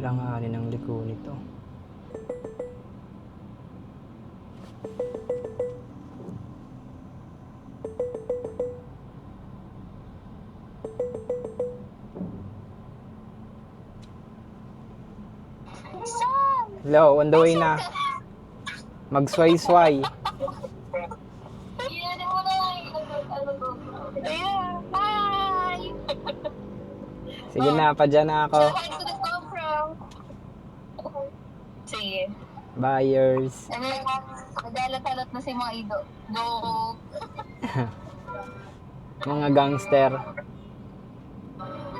Langanin ang liko nito. Hello, on the way na. Mag-sway-sway. Ayan, mo na. Ayan, hi! Sige na, pa dyan na ako. Say hi to the GoPro. Sige. Buyers. Nagalat-alat na si mga ido. Joke. Mga gangster.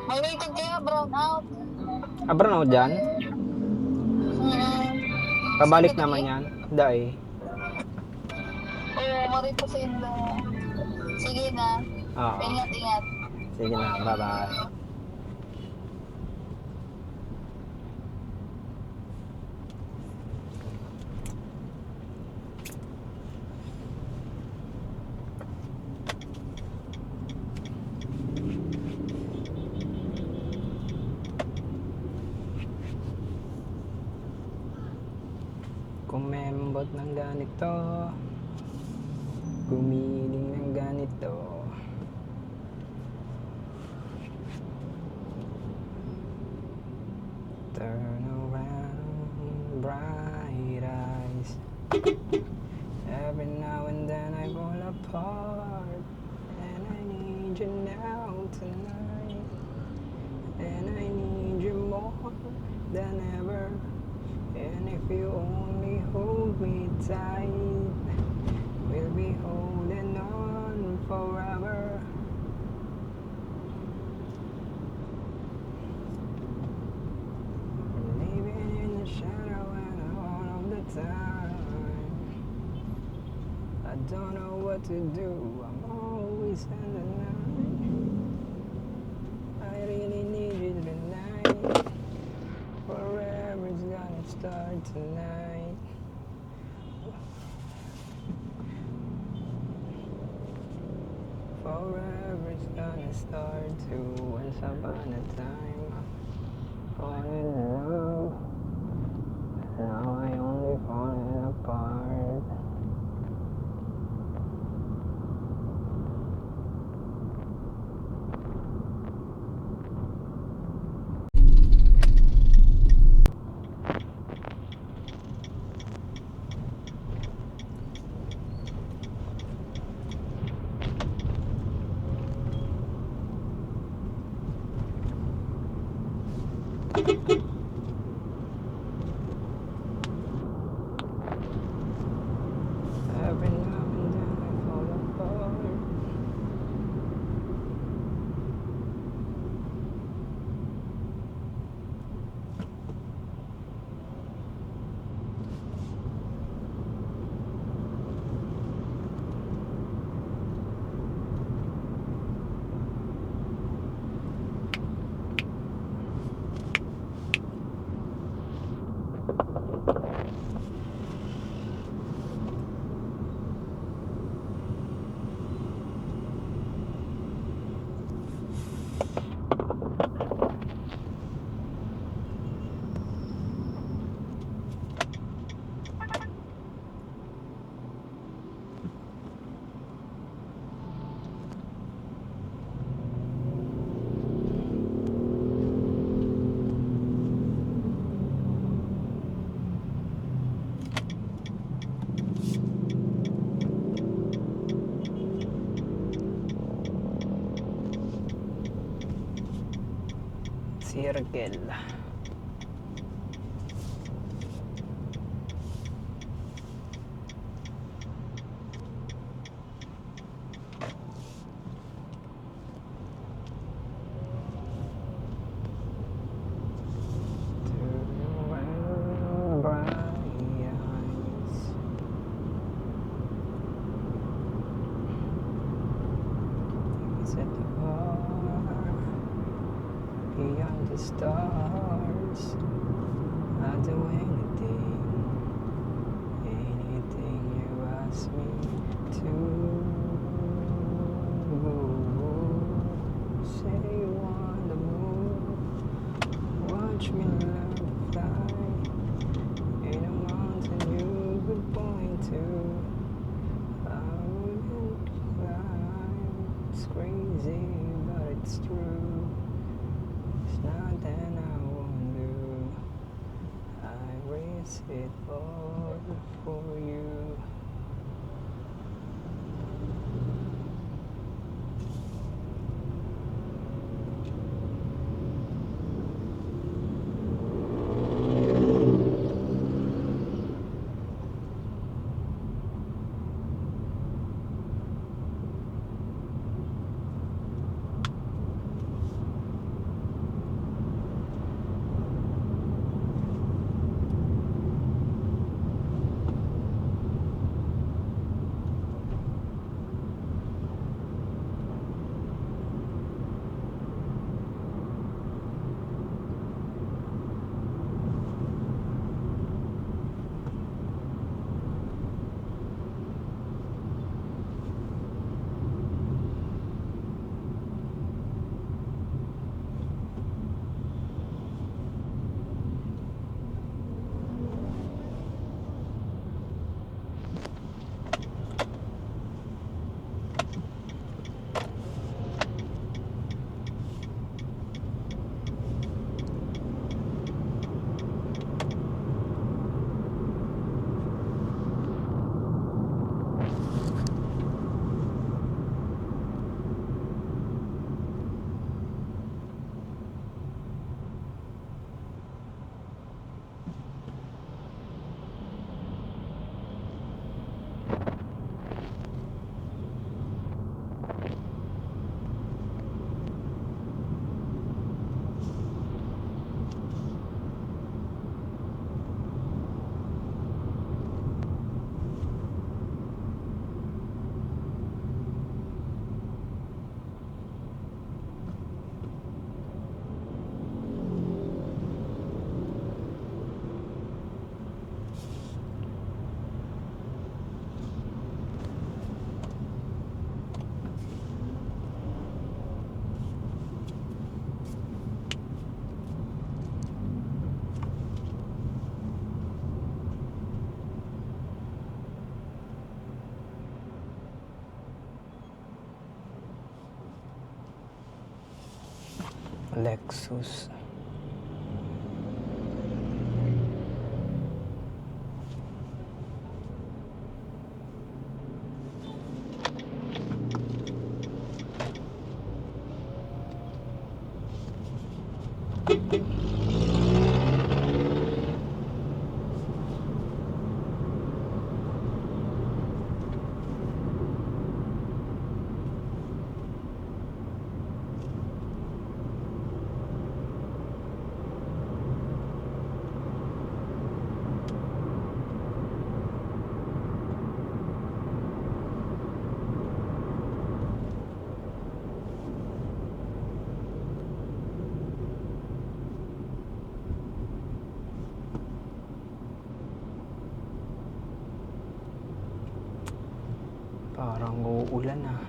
May waited kayo, brown out. Abra na ako dyan. Pabalik Sige, naman sige. yan. Dahil. Oo, marito sa inyo. Sige na. Oo. Ingat-ingat. Sige na, bye-bye. Kumembot ng ganito, gumiling ng ganito. Turn around, bright eyes. Every now and then I fall apart, and I need you now tonight, and I need you more than ever. And if you only hold me tight, we'll be holding on forever. Living in the shadow and all of the time. I don't know what to do, I'm always in the night. I really need you tonight. Forever's gonna start tonight. Forever's gonna start to once upon a time. Fall in love. Now I only falling apart. Every now and then I fall apart. Circle. Beyond the stars, I'll do anything, anything you ask me to. Say you want the moon, watch me love it all for you. Lexus. Parang uulan ah.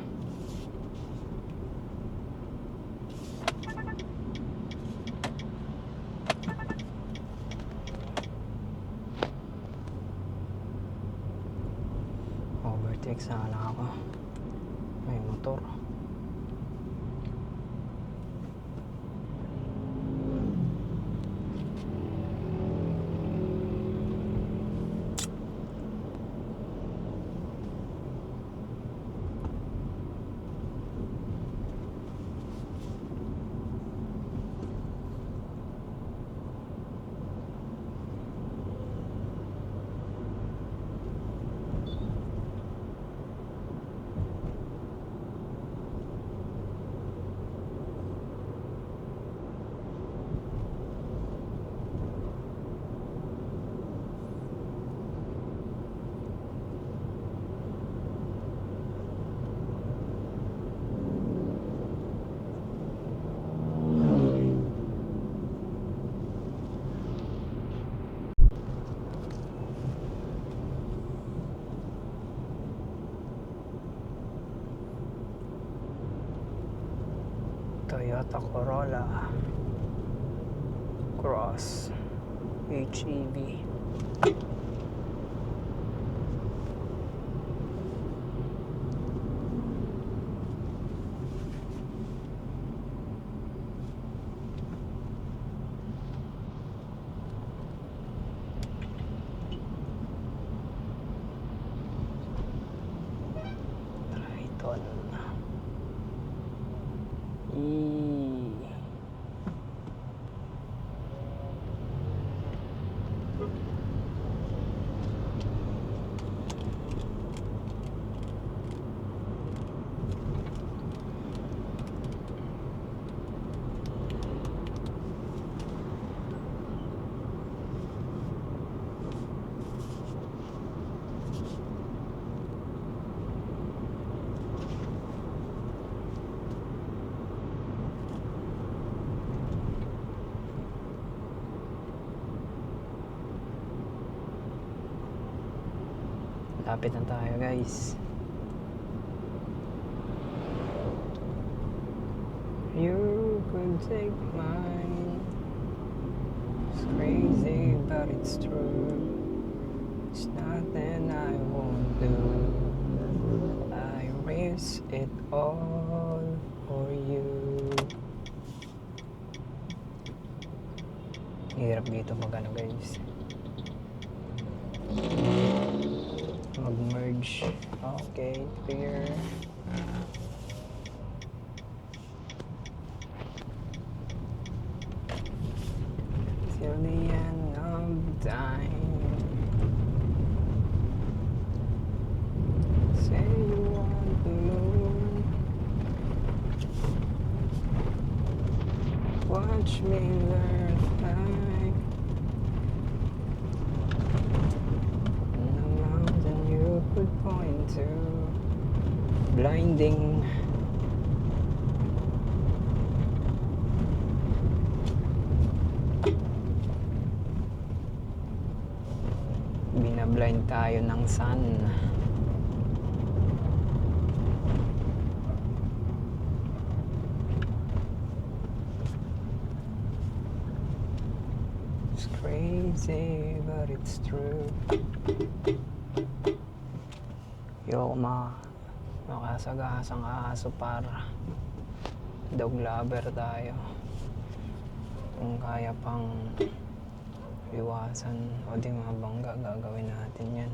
Overtake sana ako. May motor. Toyota Corolla Cross HEV. Lapit na tayo guys. You could take mine. It's crazy but it's true. It's nothing I won't do. I risk it all for you. Hirap dito mag-ano guys. Mag-merge. Okay, clear. Till the end of time. Say you want the moon. Watch me learn to fly. The mountain you could point to. Blinding. Binablind tayo ng sun. It's crazy but it's true. Ayoko makasagasang aso para dog lover tayo. Kung kaya pang iwasan o di mabangga, gagawin natin yan.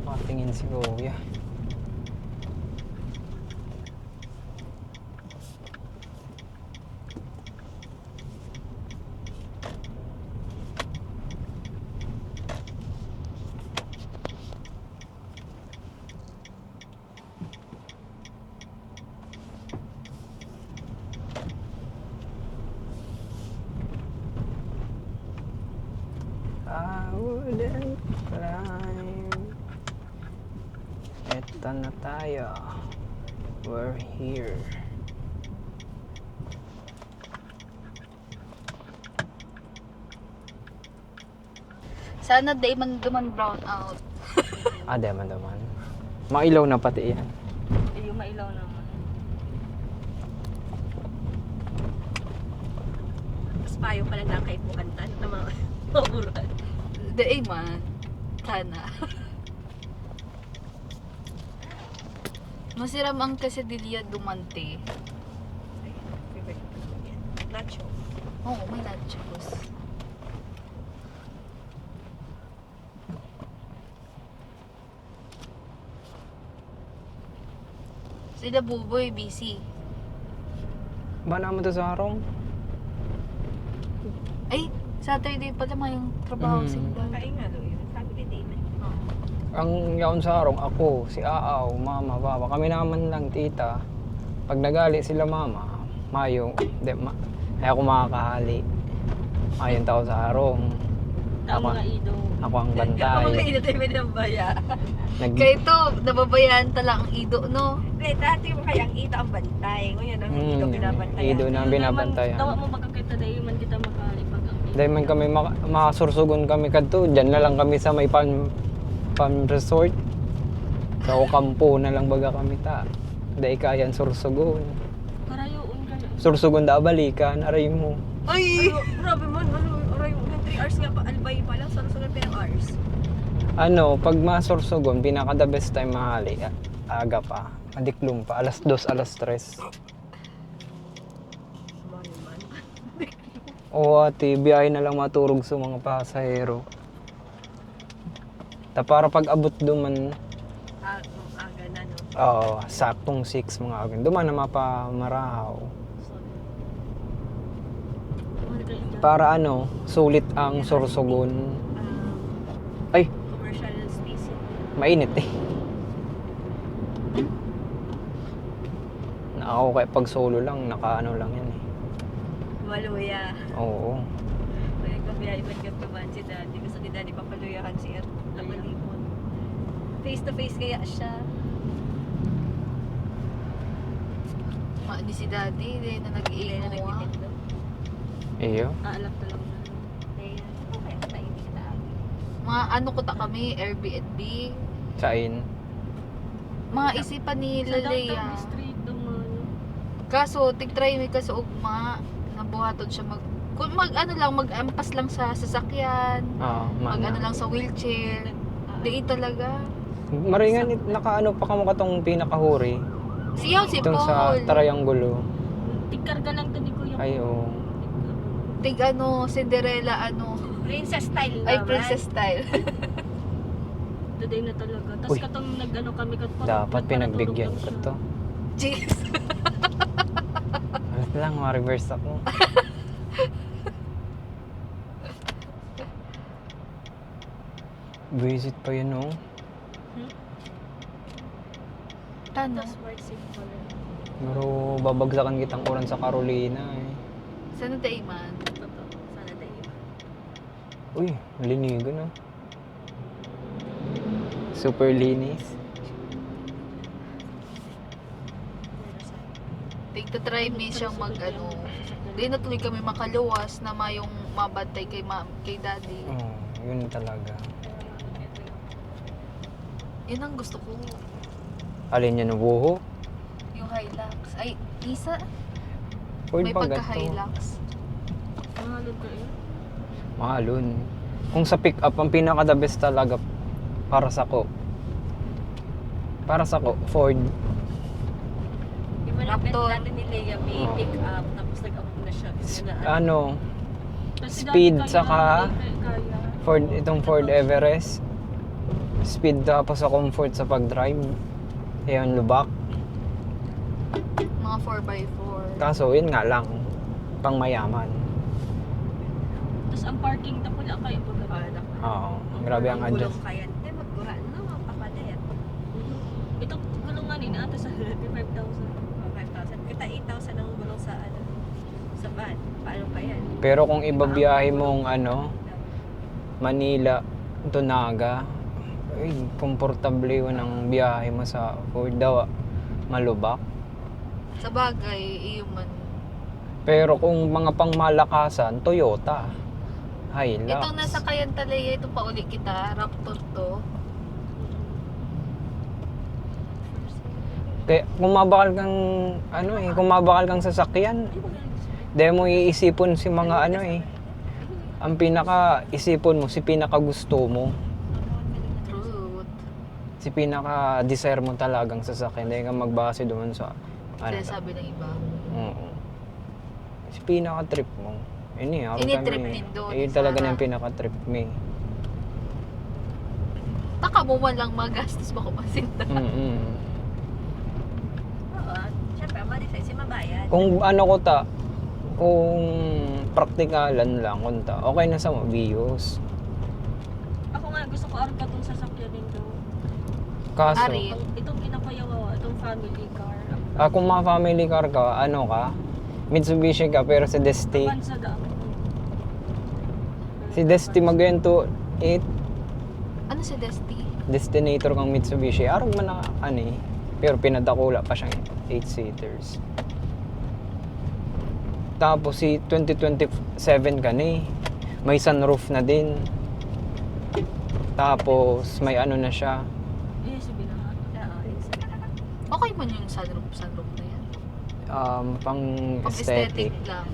Makatingin si Kuya. I wouldn't climb. Eto na tayo. We're here. Sana day man duman brown out. Daman. Mailaw na pati yan. Yung mailaw naman. Mas payo pa lang kahit mo kanta na mga maburan. Day man. Sana. Masiram ang quesadilla dumante. Favorite ko lang yan. Nacho. Oo, may nachos. Sila Buboy, busy. Ba naman to sa harong? Ay, Saturday pala may yung trabaho sila. Kaingalo yun. Sabi ni David. Ang yaon sa harong, ako, si Aaw, mama, papa. Kami naman lang, tita. Pag nagali sila mama, mayong, ay ako makakahali. Ayun tao sa harong. Tama nga ido. Ako ang Tama bantay. nga ido tayo ng baya. Kaya ito, nababayaan tala ang ido, no? Hindi, dati mo kaya ang ito ang bantay. Ngayon ang ido binabantayan. Ido na binabantayan. Tawa mo makakita dahil man kita makalipag ang ido. Dahil man kami makasursugon kami kadto, dyan na lang kami sa may pan resort. Sa Ocampo na lang baga kami ta. Dahil kayan sursugon. Karayoon ka na. Sursugon da balikan, aray mo. Ay! Grabe man, aray, 3 hours nga pa, albay pa lang, sunod pa yung hours. Ano, pag masursugon, pinaka the best time mahali. Aga pa. Madiklong pa. Alas 2, alas 3. Money man. O ate, biyahe na lang maturog sa mga pasahero. Para pag abot duman, Aga na, no? oo, saktong 6 mga agad. Duman na mapamarahaw. Para ano, sulit ang sursugon. Ay, Commercial space yun. mainit eh. Ako kaya pag solo lang, naka-ano lang yan eh. Maluya. Oo. Kaya kabiyahe man kagkaman si daddy. Gusto ni daddy papaluyahan si At Labalimon. Face to face kaya siya. Di si daddy, di na Hindi na nag-iingaw. nagtitinda. Iyo. Aalak to lang na. Kaya, okay, mainit na. Mga ano ko ta kami, Airbnb. Sain. Mga isipan ni Sa downtown Lalea. district naman. Kaso, tigtry mi ka sa ugma. Nabuhaton siya kung ano lang, mag-ampas lang sa sasakyan. Oo, Mag-ano lang sa wheelchair. Di talaga. Maringan, naka-ano pa ka mo katong pinakahuri. Siyaw si Itong sa Paul. triangulo. Tigkarga lang to ni Kuya. Ay, oo. Tig ano, Cinderella ano. Princess style naman. Ay, princess style. Today na talaga. Tapos Uy. katong nag-ano kami Dapat pinagbigyan ko to. Jeez. Alas lang, ma-reverse ako. Visit pa yun, oh. Tano. Tapos white safe color. Pero babagsakan kitang uran sa Carolina, eh. Sana tayo man. Totoo. Sana tayo. Uy, linigan, oh. Super linis. Tig to try mi siyang mag ano. Di na tuloy kami makaluwas na mayong mabantay kay daddy. Oo, yun talaga. Yun ang gusto ko. Alin yan, buho? Yung Hilux. Ay, isa. Ford May pa pagka-Hilux. Mahalog ka eh. Mahalon. Kung sa pick up, ang pinaka-the best talaga para sa ko. Ford. Yung malapit Raptor. natin ni Leia, may Oo. pick up, tapos nag-up na siya. Kasi na, Ano, Kasi speed, dati saka kaya. itong Ford Everest. Speed tapos sa comfort sa pag-drive. Ayan, lubak. Mga 4x4. Kaso, yun nga lang, pang mayaman. Tapos ang parking na pula kayo pagkakala. Oo, grabe ang adjust. Gulong kaya. Eh, mag-gura na naman, papadayat. Ito, gulong nga nina, ito sa 5,000. 5,000. Kita 8,000 ang gulong sa, ano, sa van. Paano pa yan? Pero kung ibabiyahe mong ano, Manila to Naga, ay, komportable yun ang biyahe mo sa Ford daw, malubak. Sa bagay, iyo man. Pero kung mga pangmalakasan, Toyota, Hilux. Itong nasa Kayantalaya, ito pa uli kita. Raptor to. Kaya kumabakal kang, ano eh, kumabakal kang sasakyan, di mo iisipon si mga ano eh. Ang pinaka-isipon mo, si pinaka-gusto mo, Truth. si pinaka-desire mo talagang sasakyan. Hindi ka magbase doon sa, ano, Sinasabi ng iba. oo. Si pinaka-trip mo. Ini, Ini-trip din doon, Yun talaga Sarah. na yung pinaka-trip mo eh. Taka mo man lang magastos ba kumasinta. Mm-mm. Oo. Siyempre, marisay, si mabayad. Kung ano ko kung praktikalan lang kunta, okay na sa views. Ako nga, gusto ko arka itong sasakyan nito. Kaso, Ari. Itong kinapayawa, itong family car. kung mga family car ka, ano ka, Mitsubishi ka pero si Desti. Bansa da. Si Desti magento 8 Ano si Desti? Destinator kang Mitsubishi. Arog man na ano eh. Pero pinadakula pa siyang 8-seaters. Tapos si 2027 ka na eh. May sunroof na din. Tapos may ano na siya. Eh, sabi na nga. Okay man yung sunroof na yan. Pang Pag aesthetic aesthetic. lang.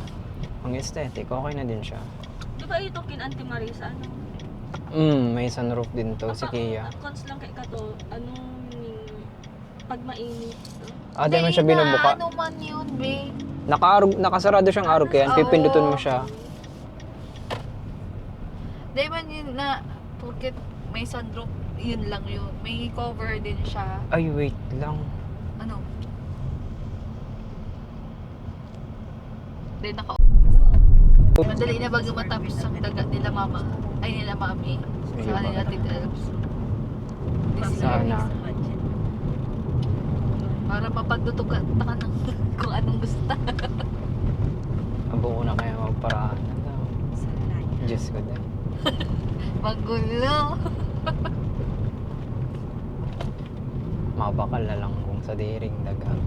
Pang aesthetic, okay na din siya. Di ba ito kin Auntie Marisa, ano? May sunroof din to si Kia. Ang cons lang kay Kato, anong pag mainit. Di man siya binubuka. Ano man yun, be? Nakasarado siyang arog kaya pipindutin mo siya. Di man yun na, porket may sunroof, yun lang yun. May cover din siya. Ay, wait lang. Ano? Di naka Madali na bago matapos ang dagat nila mama. Ay nila mami. Sa kanila tita. Sa Sana. budget. Para mapagtutukan ka ng kung anong gusto. Abo ko na kaya magparaan. Sa layo. Diyos ko din. Magulo. Mabakal na lang kung sa diring dagat.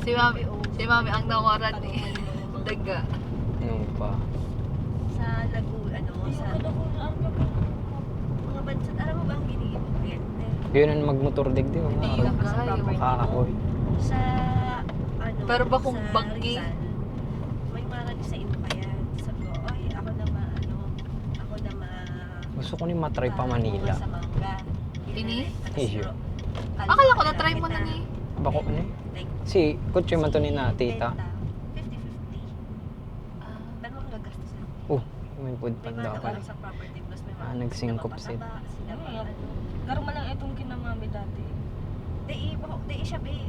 Si mami ang nawaran eh. Daga. Ano pa? Sa lagu, ano, sa mga bansat, alam mo ba ang ginigit? Yun ang magmotor digdi. Hindi Araw. yung sa property Kakahoy. mo. Sa, ano, Pero ba kung sa banggi? Rizal, may marami sa ino kaya. Sabi ko, ay, ako na Gusto ko ni matry pa Manila. Sa mangga. Ini? Iyo. Akala ko na-try mo na ni. Bako ano eh? Like, Si kutsi man to ni na tita. 50-50. Pero ang gagastos lang. Oh, may food May panda mga ka. sa property plus may mga nagsingkop sila sila. mapataba, sila Ay, mga ano. Garo man lang itong kinamami dati. Di siya be,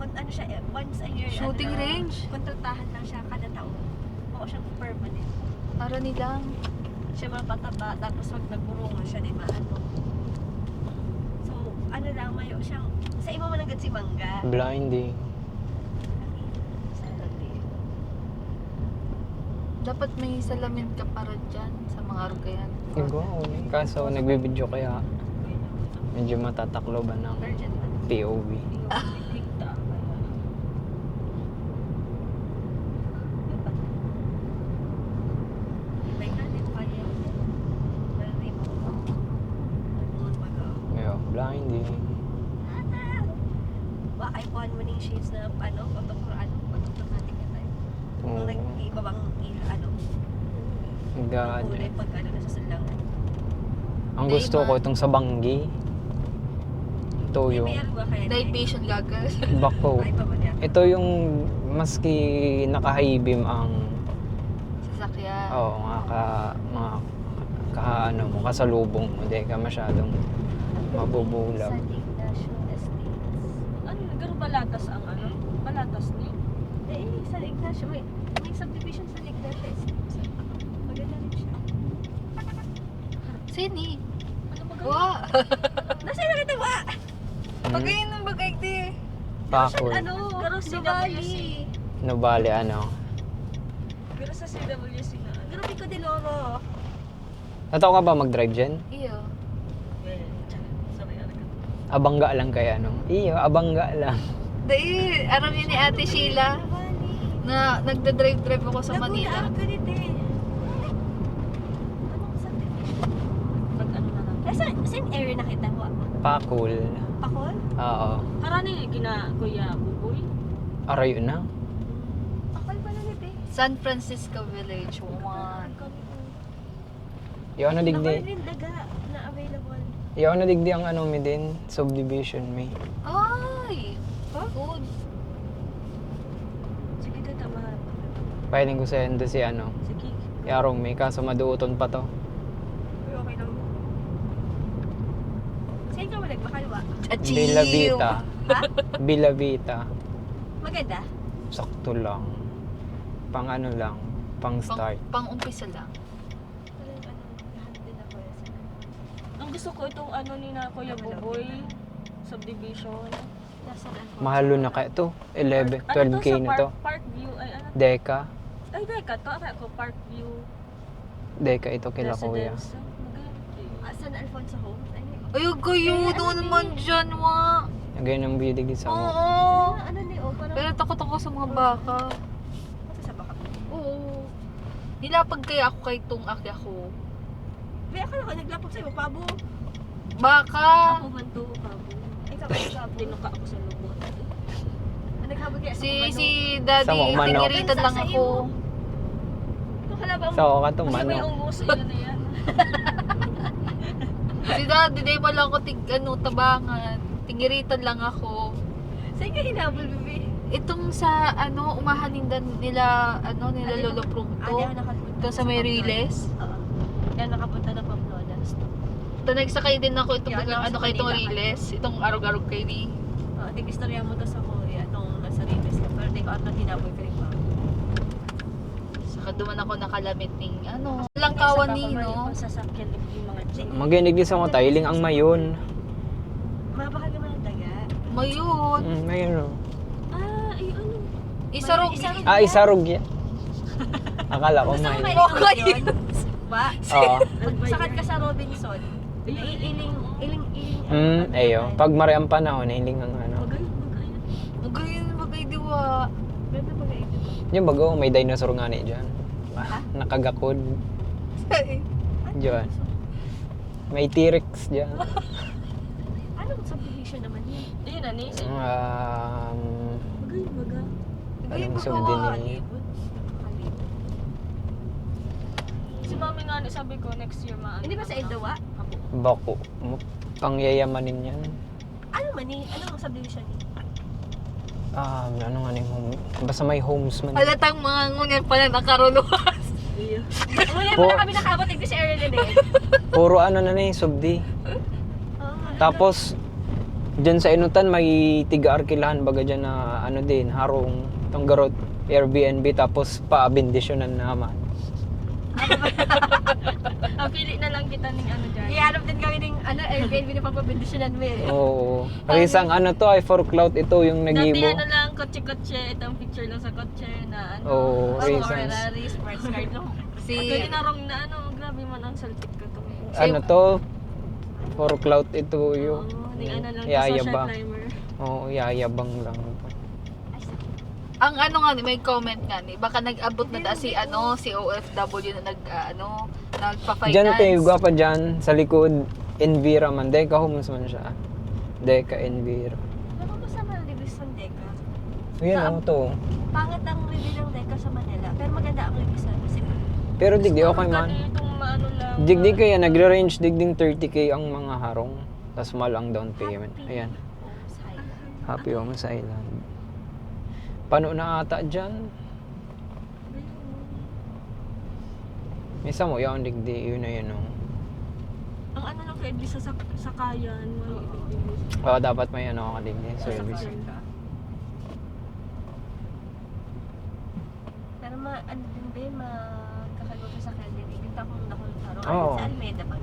ano siya, once a year. Shooting ano, range. Kontratahan lang siya kada taon. Oo siyang permanent. Para nilang. Siya mapataba, tapos pag nagburungan siya, di ba, ano. So, ano lang, mayo siyang, sa iba man agad si Mangga. Blinding. Sa lagi. Dapat may salamin ka para dyan sa mga rugayan. Igo, kaso nagbibideo kaya medyo matatakloban ng Virgin man. POV. Tikta. Yun ba? May hindi ko kaya yun. Narinig mo. Nagmumon pa ka. Ngayon, blinding. Ba, ay kuhan mo ning shades na ano, photografic na tayo. Oo. Nung nag-iba bang ano, God. kulay pag ano, nasa sulangan. Ang gusto ko itong sa Banggi. Ito yung May ba kaya Night vision goggles. bako. Ay pa ba niya? Ito yung maski naka-high beam ang Sasakyan. mga ano mo, kasalubong mo. Hindi ka masyadong mabubulag. San Ignacio Estates. Ano, garo balatas ang ano? Balatas ni? Eh, San Ignacio, may subdivision San Ignacio Estates. Maganda rin siya. Sini. Ano ba Wa. Nasa na kita ba? Pagayin ng bagay di. Pakol. Ano? Garo Nubali. Nubali ano. Garo sa CWC na ano? Garo Pico de Loro. Nataw ka ba mag-drive dyan? Iyo. Sorry, ano ka? Abangga lang kaya no? Iyo, abangga lang. Dahil, aram yun ni Ate Sheila Nubali. na nagda-drive-drive ako sa Manila. Laguna, ganito eh. Anong subdivision? Pag ano na lang. Saan area nakita mo? Pakol. Pakol? Oo. Karani kina Kuya Buboy. Arayo na. Pakol ba na ni Be? San Francisco Village 1. Yung ano digdi. Rin daga na available. Yung ano digdi ang ano mi din. Subdivision mi. Ay! Good. Sige, dito maharap ka. Pwedeng ko sa endo si ano. Sige. Yarong mi. Kaso maduuton pa to. Uy, okay lang. Saan ka mo nagmakalwa? Bella Vita. Ha? Bella Vita. Maganda? Sakto lang. Pang ano lang. Pang start. Pang-umpisa lang. Lahat din ako sa Ang gusto ko itong ano ni na Kuya Buboy. Subdivision. nasa Mahalo na kaya to. 11, 12K na to. Park View. Ay, ano? Deka. Ay, deka. To ako, Park View. Deka ito kila kuya. Residence. Maganda. San Alfonso Homes? Ay, Ay, kayo doon naman dyan, wa. Ganyan ang bidig sa mo. Oo. ano ni O? Parang Pero takot ako sa mga baka. sa baka. Oo. Nilapag kaya ako kay Tung Aki ako. Kaya ako lang naglapag sa'yo, pabo. Baka! Ako man to, Pabo. Ay, kapag Tinuka ako sa lubot. naghabag kaya Si Daddy, Sama, manok. tiniritan lang ako. Kung kalabang Sa ako ka to, Kasi may manok. ungus yun na yan. Si Daddy, di ba lang ako tabangan. Tingiritan lang ako. saan ka hinabol, bebe? Itong sa, umahanindan nila, nila Lolo Prumto. Ano nakapunta? Ito sa may Riles. Oo. Yan nakapunta ng Pamplona. Ito, nagsakay din ako itong, Yung ano, sa kay itong Manila, Riles. Itong arog-arog kay ni. Tig istorya mo to sa kuya, itong nasa Riles ka. Pero di ko ato hinabol ka rin ba? duman ako nakalamit ning ano. Langkawan ni no. Yung sasakyan, yung mga jeep. Maginig din sa mga tailing ang mayon. Mabaka naman ang daga. Mayun. Mayon oh. Ah, ay ano. Isarog. Ah, isarog yan. Akala ko Gusto mo may. mailing yun? Ba? Oo. Sakat ka sa Robinson. Iling. Ayo. Pag mari ang panahon, hiling ang ano. Magay diwa. Ganda ba kayo? Yung bago, may dinosaur nga ni dyan. Nakagakod dyan. May T-Rex dyan. Anong subdivision naman yun? Ayun na, ni. Baga. Anong sundin ni... Si mami nga sabi ko next year Hindi ba sa Edawa? Bako. Pangyayamanin yan. Ano man ni? Anong subdivision ni? Ano nga ni home? Basta may homes man. Halatang mga ngunyan pala nakaruluwas. Wala Po- pala kami nakabot sa area na din. Puro ano na ni, subdi. Tapos, dyan sa Inutan may tiga-arkilahan baga dyan na ano din, harong, tanggarot, Airbnb, tapos pa-bendisyonan naman. Ang pili na lang kita ng ano dyan. Iyanap din kami ng Airbnb na pagpapindisyonan mo eh. Oo. Isang ano to, ay for cloud ito yung Dati nagibo. ano lang, kotse-kotse, itong picture lang sa kotse na ano. Oo, Mas reasons. Ferrari, sports car lang. Si Pwede na wrong na ano, grabe man ang saltik ko to. Ano to, for cloud ito yung Oo, di ano lang, social yayabang. climber. Oo, yayabang lang. ang ano nga ni may comment nga ni baka nag-abot na si si OFW na nagpa-finance. Diyan tayo, gwapa dyan, sa likod, Envira man. Deka homes man siya. Deka Envira. Ano ba sa Maldives ng Deca? Ayan ano to. Pangit ang review ng Deca sa Manila, pero maganda ang review sa Cebu. Pero digdi okay man. Itong maano lang. Digdi kaya nagre-range digding 30k ang mga harong. Tapos mahal ang down payment. Ayan. Happy Homes Island. Paano na ata dyan? Misa mo yung digdi, yun na yun oh. Ang ano lang kaya di sa sakayan. Oo, dapat may ano ka digdi, service. Pero ano din ba, magkakago ka sa Kaldin. Ikita ko na kung taro. Oo. Sa Almeida pa.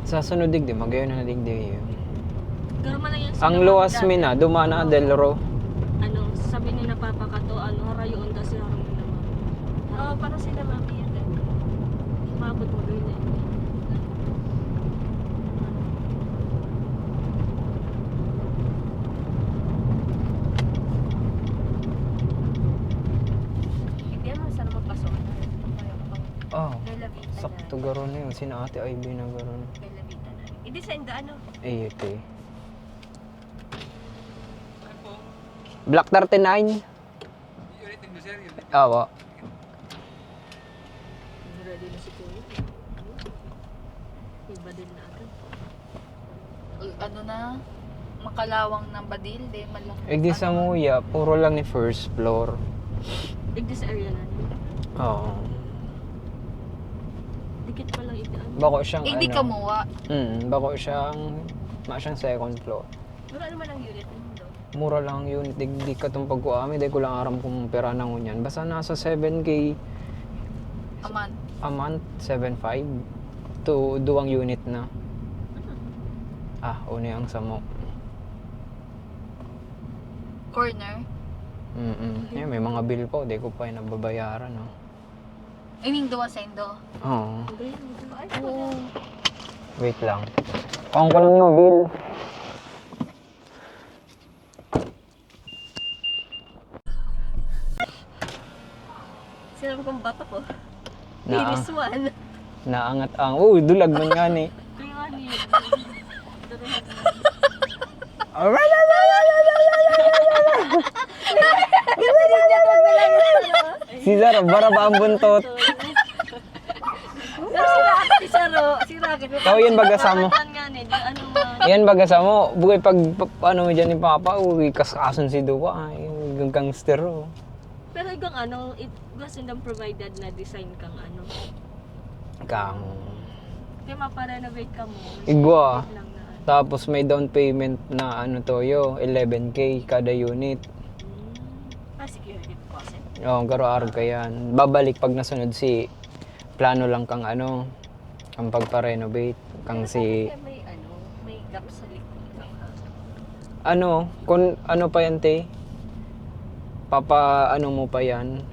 Sa sunod digdi, magayon na digdi yun. Pero man lang yan Ang luwas mi na, dumana Del Ro. Ano, sabi ni napapakato, ano, harayoon kasi harang mo naman. Oo, parang sila mami yun. Mabot mo doon eh. Hindi naman sana magpasok. Oh, Bella Vita sakto na. garon na yun. Sina Ate Ivy na garon. Bella Vita na. Hindi sa Indo ano. Ate. Black 39. Awa. Ready na si Kuya. Iba din natin. ano na makalawang ng badil de malaki. Di sa Muya, puro lang ni first floor. Igdi sa area na niya. Oo. Dikit pa lang igdi. Bako siyang Hindi ano. ka muwa. Bako siyang siyang second floor. Wala naman ang unit mo do. Mura lang ang unit. Di ka itong pagkuami. Di ko lang aram kung pera na ngunyan. Basta nasa 7K Aman. a month. 7.5 to duwang unit na. Una yung samo. Corner. Yan, may mga bill po. Di ko pa yung nababayaran. No? Ining duwa sa Indo. Oo. Oo. Wait lang. Kuhaan ko lang yung bill. Sinabi kong bata ko. Na, Iris one. naangat ang... dulag man nga ni. Kaya nga niya. Si Zara, bara ba ang buntot? Si Saro. Si Rocket. Ikaw yan baga sa mo. Yan nga niya. Ano nga. Yan baga sa mo. Bugay pag ano mo dyan ni Papa, kaskason si Duwa. Ay, gangster oh. Pero hanggang ano, kasi nang provided na design kang ano. Kang... Kaya maparenovate ka mo. Igwa. Lang na ano. Tapos may down payment na ano toyo, 11K kada unit. security deposit. Oo, garo-araw ka yan. Babalik pag nasunod si plano lang kang ano, ang pagpa-renovate. Kang si, Kaya may gap sa likod ng house. ano, kung ano pa yan, te? Ano mo pa yan?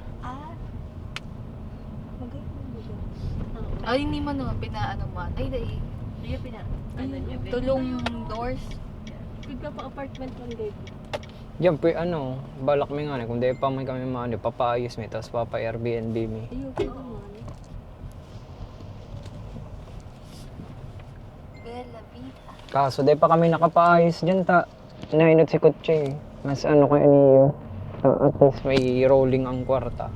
Ay, hindi man naman pinaano man. Ay, dahil. Hindi niya Tulong doors. Bigla pa apartment one day. Yan, ano, balak mi nga, kung di pa may kami mga papaayos mi, tapos papa-Airbnb mi. Ayun, pwede naman. Bella Vida. Kaso di pa kami nakapaayos dyan, nainot si Kutche. Mas ano ko niyo, at least may rolling ang kwarta.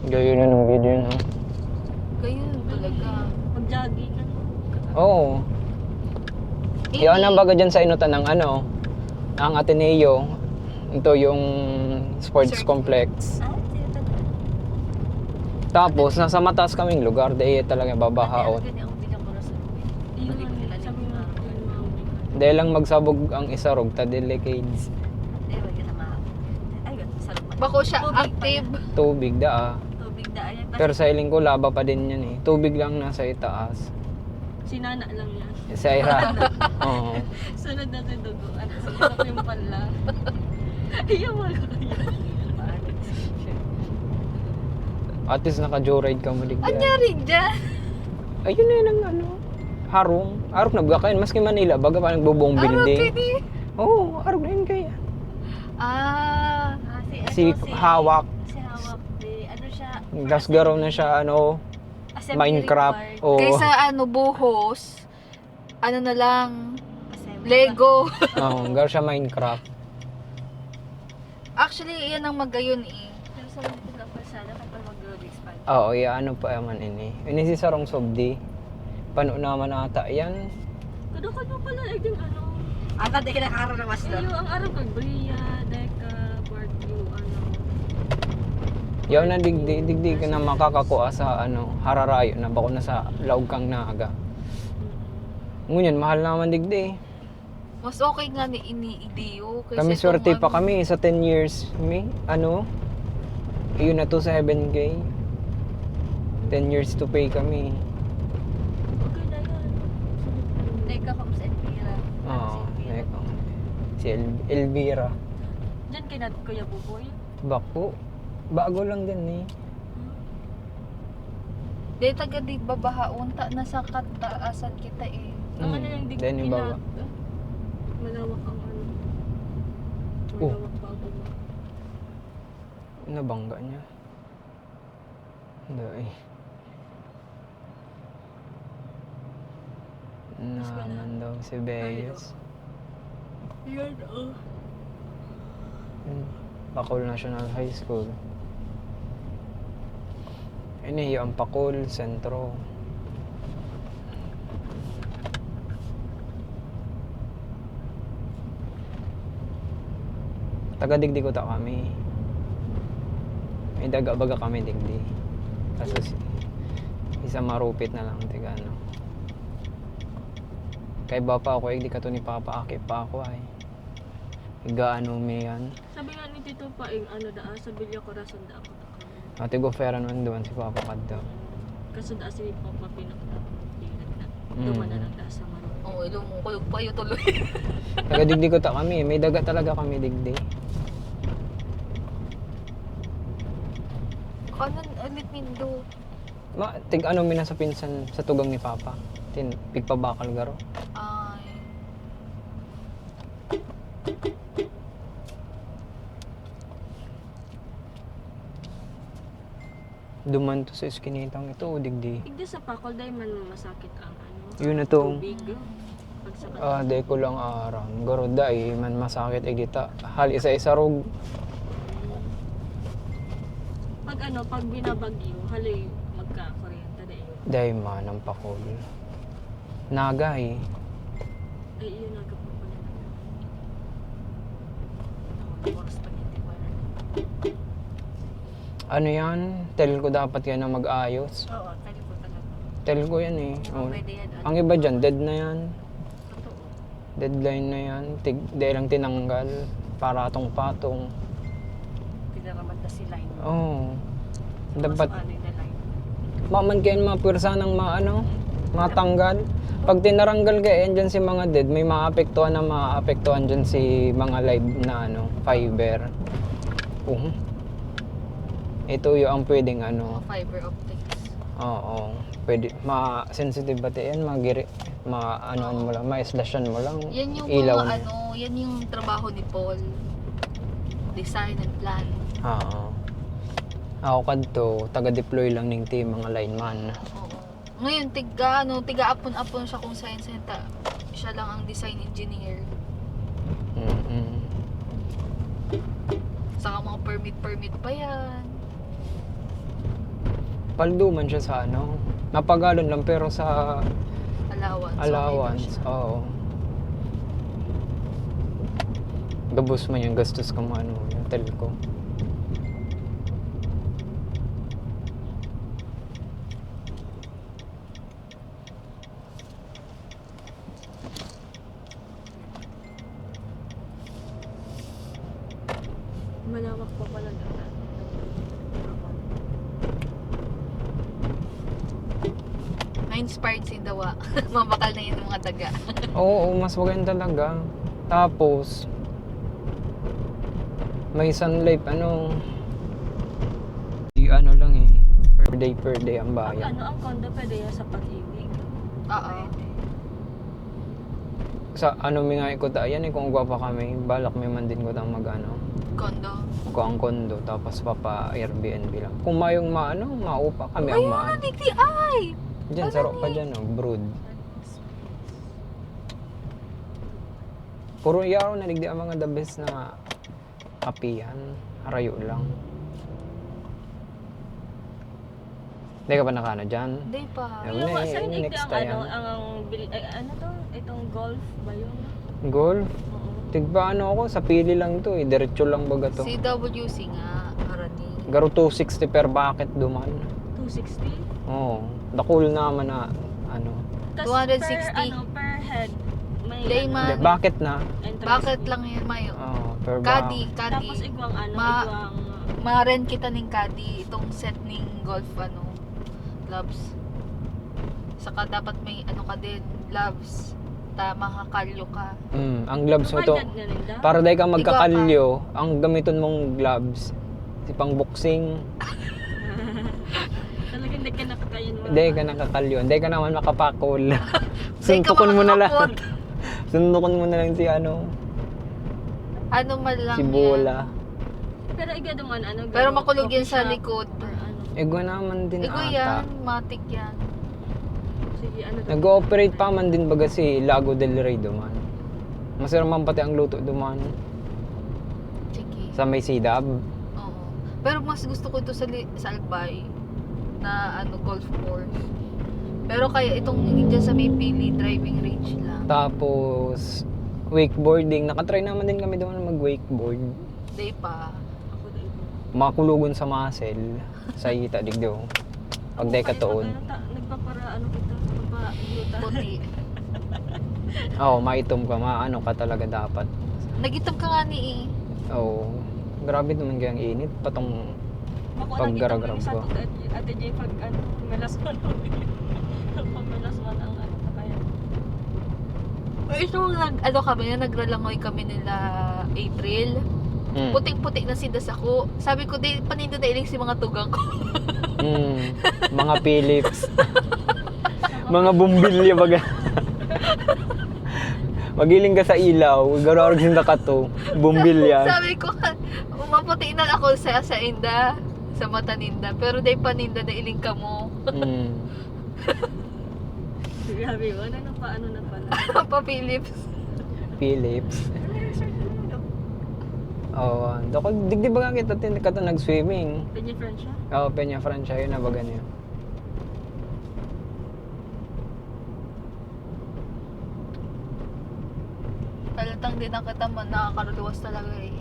Gayon na ng video yun, ha? Ganyan talaga. Pag-jogging, ano. Oo. Yan ang baga dyan sa inutan ng ano, ang Ateneo. Ito yung sports complex. Tapos, nasa mataas kaming lugar, dahil talaga babahaon. Ganyan ang bilang ko na sa Ayun, nila sabi nga, yun, mga Dahil lang magsabog ang isa rog, ta decades. wag ka na mahapon. Ay, sarap man. Bako siya Tubig pa active. Tubig da Tubig na. Ayan, Pero sa iling ko, laba pa din yan eh. Tubig lang nasa itaas. sinana lang yan. Sa ira. Oo. Sunod na sa dugo. At sunod yung pala. Ayun, mga At least naka-joyride ka mo digyan. Anyari dyan? Ayun na yun ang ano. Harong. Harong na kayo. Maski Manila, baga pa nagbubuong building. Pwede. Oo, harong na yun kaya. Ah. Si Hawak. Si Hawak. Ano siya? Gas garaw na siya, ano, Assembly Minecraft. required. Oo. Kaysa buhos, ano na lang, Assembly. Lego. Oo, garaw siya Minecraft. Actually, yan ang magayon eh. Pero sa mga ito sana kapag mag-road expand. Oo, ano pa yaman ini. Ini si Sarong Sobdi. Pano naman ata yan. Kado-kado pala, ay din ano. Ata, di ka nakakaroon ng mas Ayun, ang araw kay Bria, Deca, Bartio, ano. Yaw na digdi ka na makakakuha sa ano, hararayo na bako na sa laog kang naga. Ngunyan, mahal naman digdi. Mas okay nga ni ini-idiyo. Kami swerte pa kami sa 10 years. Ano? Yun na to sa 7K. 10 years to pay kami. Okay na yan. Teka, Homes and Pira. Oo, si Elvira. Diyan kay Kuya Buboy. Bako. Bago lang din eh. Di taga di babahaon ta nasa kataasan kita eh. Ang ano yung Then yung baba. Malawak ang ano. Oh. Malawak pa ako. Nabangga niya. Hindi. Naman daw si Beyes. Yan, oh. Pakol National High School. Ini yung Pakol Sentro. Taga-digdi ko ta kami. May daga-baga kami digdi. Kaso isa marupit na lang tiga ano. Kay bapa ako, di ka to ni Papa Akip pa ako ay. Gaano mi yan. Sabi nga ni Tito Paing, ano daan, sa Villa Corazon daan ko ta kami. Ate go fera naman doon si Papa Kadda. Kaso daan si Papa pinakta. Na. Mm. Duman na lang daan sa Maro. Oo, ilong mo kulog pa yun tuloy. Taga-digdi ko ta kami. May daga talaga kami digdi. Kanan ulit mindo. Tig ano mi na sa pinsan sa tugang ni Papa. Pigpabakal garo. Ay. Duman to sa iskinitang ito, digdi. Igdi sa Pakol, dahil man masakit ang ano. Yun na to. Tubig. Pag sa Day ko lang aram. Garo dai man masakit dita. Hal isa-isa rog. pag ano, pag binabagyo, haloy magka-kuryente dahil. Day man ang Pakol. Nagay. Ay, yun nagkapo pa na. Oras pa niya, di ba? Ano yan? Tell ko dapat yan na mag-ayos. Oo, tali po talaga. Tell ko yan eh. Oh. Pwede yan. Ang iba dyan, dead na yan. Totoo. Deadline na yan. Dahil lang tinanggal. Para atong patong. Pinaraman na si line. Oo. Dapat, Ano yung line? maman kayo mga pwersa ng matanggal. Pag tinaranggal kayo, dyan si mga dead, may maapektuhan na maapektuhan dyan si mga live na fiber. Ito yung ang pwedeng Mga fiber optics. Oo. Pwede, ma-sensitive ba yan? Ma-anoan mo lang, ma-slashan mo lang. Yan yung ilaw mga na. yan yung trabaho ni Paul. Design and plan. Oo. Ako kadto, taga-deploy lang ng team, mga lineman. Oo. Ngayon, tiga apon-apon siya kung science center. Siya lang ang design engineer. Mm-mm. Saka mga permit pa yan. Palduman siya sa napagalon lang pero sa Allowance. oo. Gabos man yung gastos kung yung telco. Malawak pa pala doon. Na-inspired si Dawa. Mabakal na yun ng mga daga. Oo, mas maganda talaga. Tapos, may sunlight, lang per day ang bayan. Ang condo pwede yan sa pag-ibig. Oo. Sa may nga ko yan kung gwapa kami, balak may man din ko tang Condo. ko ang kondo, tapos papa Airbnb lang. Kung mayong maupa kami ang maan. DTI! Diyan, sarap pa dyan, brood. Puro yaro na digdi ang mga the best na apihan. Harayo lang. Hindi ka pa nakano dyan? Hindi pa. Ayun na, Saan next time. Itong golf ba yun? Golf? Oo. Tigba ako, sa pili lang to diretso lang baga to. CWC nga, Arani. Garo 260 per bucket duman. 260? Oo. Dakul naman na Tas 260. per head. May Layman. Hindi, bucket na. entrance Bakit fee. lang yun, Mayo? Oo, per Kadi. Tapos igwang Ma- igwang Ma-rent kita ng Kadi, itong set ng golf, gloves. Saka dapat may ka din, gloves. Makakalyo ka. ang gloves mo to. provided na rin daw. Para dahil ka magkakalyo, ang gamiton mong gloves, si pang boxing, Talagang hindi ka nakakayan mo. hindi ka nakakalyo, hindi ka naman makapakol. Di ka Suntukon mo na lang. makakapot. Suntukon mo na lang si Ano man lang si yan. Bola. Pero iga duman Pero makulog yan coffee sa shop likod. or Ego naman din Ikaw ata. yan, matik yan. Sige, Nag-ooperate pa man din baga si Lago del Rey duman. Masarap man pati ang luto duman. Sige. Sa may Sidab. Oo. Pero mas gusto ko ito sa Albay na golf course. Pero kaya itong dyan sa may Pili driving range lang. Tapos, wakeboarding. Nakatry naman din kami doon mag-wakeboard. Day pa. Ako din. Makulugon sa muscle. Sa ita digdo. Pag day katuon. Nagpapara kita, magpa-gluta. Puti. Oo, maitom ka. Maano ka talaga dapat. Nagitom ka nga ni Oo. Grabe naman kayang init. Patong Pag-garagrab ko. Ate Jay, pag melas man. Pag melas man ang kaya. Ito, nagralangoy kami nila April. Puting-puti na sindas ako. Sabi ko, panindo na iling si mga tugang ko. Mga Philips. Mga bumbilya baga. Magiling ka sa ilaw. Gararag sinda ka to. Bumbilya. Sabi ko, maputi na ako sa inda. Sa mata ninda. Pero paninda na iling ka mo. Grabe mo, paano na pala? Pa Philips. Philips. Oo. Digdi ba nga kita ka to nag-swimming? Peña Francia? Oo, Peña Francia. Yun na baga niya. Talatang din ang kataman. Nakakaruluwas talaga eh.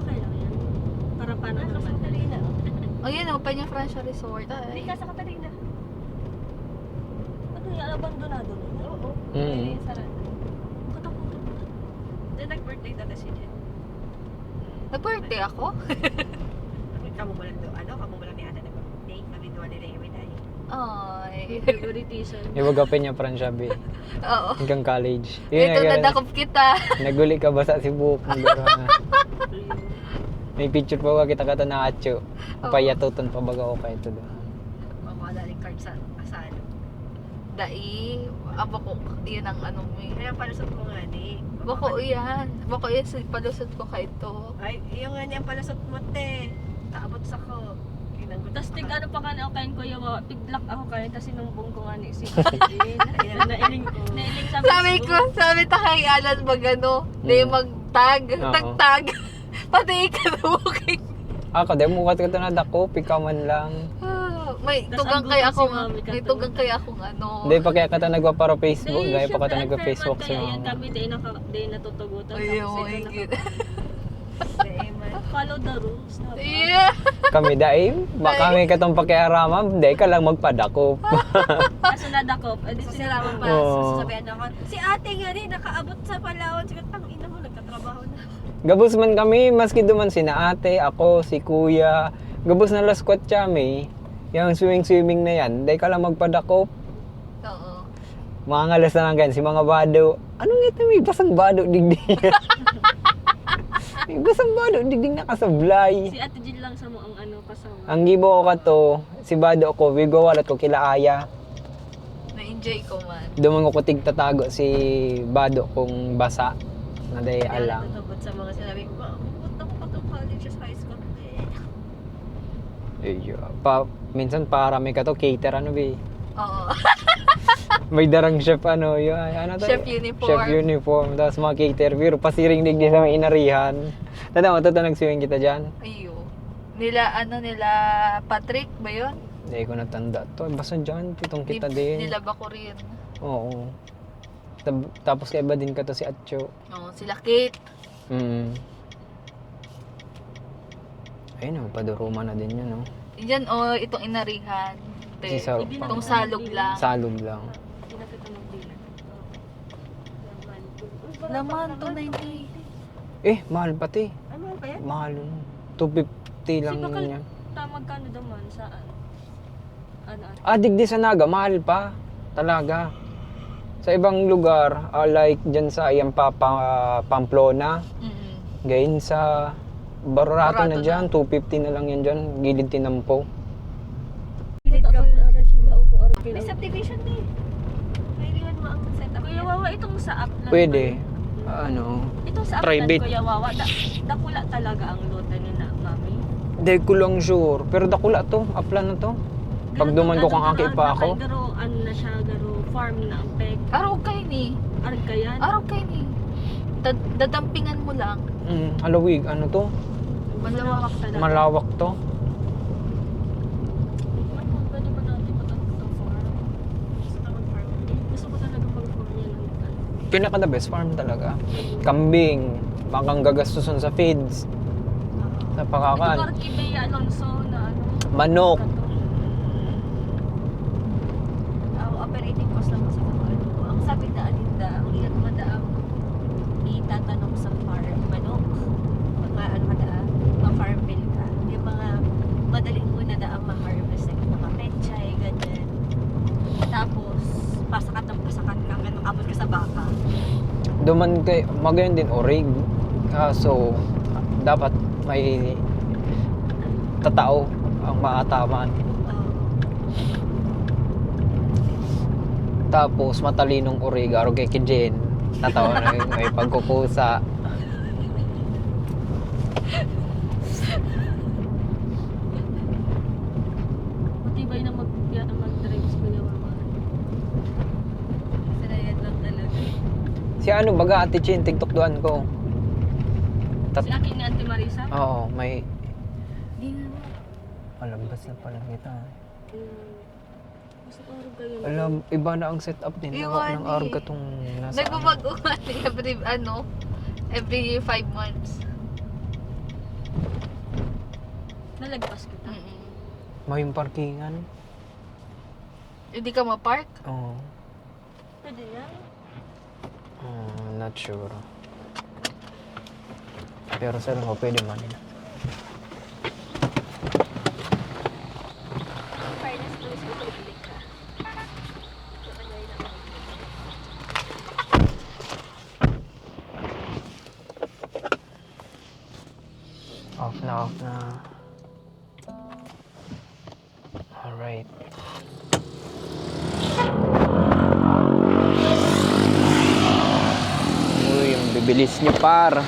Okay lang yan. Para paano naman. Katarina. Ayun o, Peña Francia Resort. Hindi ka sa Katarina. Ano yung abandonado na? Oo. Mm. Sarado. Kuto-kuto. Then nag-birthday dati si Jen. Nag-birthday ako? Kamu mo lang do, kamu mo lang ni Ana nag-birthday. Kami doon nila yung tayo. Ay. Favoritism. Iwagapin niya parang sabi. Oo. Hanggang college. Ito, nga, nadakop kita. naguli ka ba sa Cebu? May picture pa ba kita kata na atyo. Payatuton pa baga ko kayo ito doon. Mamadaling card sa asalo. Dai, bako, yun ang ano mo eh. Kaya palusot mo nga di. Bako yan. Bako yan, palusot ko ka ito. Ay, yung nga niya palusot mo te. Taabot sa ko. Tapos tig ano pa ka na ako kain ko yung piglak ako kain tapos sinumbong ko nga ni si Jen. Nailing sa Sabi Facebook. ko, sabi ta kay Alan mag ano, di magtag, Oo. tagtag. Pati ikaw na booking. Ako, dahil mukha ka ito na dako, pikaman lang. May Tas tugang ang kay gutom ako, si Mami may Kato. tugang kay akong ano. Hindi pa kaya kata nagwa para Facebook, Di, gaya pa kata syempre, nagwa Facebook unfair sa man kaya yan mga. kami day natutugutan. Ay, Tapos oh ito my God. follow the rules. No? Yeah. Kami dahil, baka may katong pakiaraman, dahil ka lang magpadako. Kaso nadakop. Edi So, sila sinaraman pa. Oo. Sasabihan ako, si ate nga rin, nakaabot sa Palawan. Sige, tang ina mo, nagkatrabaho na. Gabos man kami, maski duman sina ate, ako, si kuya. Gabos na las squad kami. Yung swimming na yan, dahil ka lang magpadako. Oo. Mga ngalas na lang ganyan, si mga bado. Anong ito, may basang bado, digdig. May basang bado, digdig nakasablay. Si Ate Jill lang sa mo ang kasama. Ang gibo ko kato, si bado ako, wigo walat ko kila aya. Na-enjoy ko man. Duman ko kutig tatago si bado kung basa. Na day Kaya alang. natutubot sa mga sinabi ko, punta ko pa itong college sa high school. Minsan parami ka to, cater ano ba Oo. May darang chef ano, yun, ano to? Chef uniform. Chef uniform, tapos mga cater, pero pasiring digdi sa mga inarihan. Tanda mo, totoo nagsiwing kita dyan? Ayo. Nila Patrick ba yun? Hindi ko natanda to, basta dyan, pitong kita din. Nila ba ko rin? Oo. Tapos kaya ba din ka to si Atcho? Oo, sila Kate. Ayun, paduruma na din yun, no? Yan itong inarihan. Te. Isa- Itong salog lang. Salog lang. Hindi na kita magbilang. Laman, 290. Eh, mahal pati. Ano ba yan? Mahal yun. 250 lang Kasi bakal- yan. Magkano naman saan? Ano? Ah, digdi sa Naga, mahal pa. Talaga. Sa ibang lugar, like dyan sa Pamplona, gayon sa Barato na Barato dyan, 250 na lang yan dyan, gilid tinampo. Gilid ka mo. May May subdivision din. Kailangan mo ang setup. Kuya Wawa, itong sa app lang. Pwede. Ano, Itong sa app Private. lang, Kuya Wawa. Dakula talaga ang lote ni na mami. di ko lang sure. Pero dakula to, aplan na to. Pag duman ko kang aki pa ako. Garo, ano na siya, garo, farm na ang peg. Araw kayo ni. Arag ka yan. Araw kayo ni. Dadampingan mo lang. Halawig, ano to? Malawak talaga. Malawak to. Pwede ba natin mag-farm? Gusto ko mag-farm. Gusto ko talaga mag-farm yan. Pinaka the best farm talaga. Kambing, makang gagastusan sa feeds, sa Ito pakakan. Corky Bay Alonso na ano. Manok. kato. Ang operating cost naman sa mga ano. Ang sabi na aninda, ang ilan madaang itatanong sa farm, manok. Mga ano madaang, ma-farm bill ka. Yung mga madaling muna daang ma-harvest, like mga pechay, ganyan. Tapos, pasakat ng pasakat ka, ganun, abot ka sa baka. Duman kay, magayon din orig. So, dapat may tatao ang maataman. Tapos matalinong orig, aro kay Kijen. Natawa na yung may pagkukusa. Matibay na mag-drive sa Kuya Wawa. Sinayan lang talaga. Si ano baga Ate Chin, tiktok-duan ko. Si akin ni Auntie Marisa. Oo, may Di nga. malabas na pala kita. Gusto ko arag kayo. Alam, iba na ang setup din. Iwan Ng eh. arga tong nasa Nagbabago nga every 5 months. Nalagpas kita. May parkingan. Hindi ka ma-park? Oo. Pwede yan. Not sure. Pero sa ko pwede man. Fairness, Luis, ko pag-click ka. So, ano yun ang Off na. Alright. Uy, yung bibilis niyo par.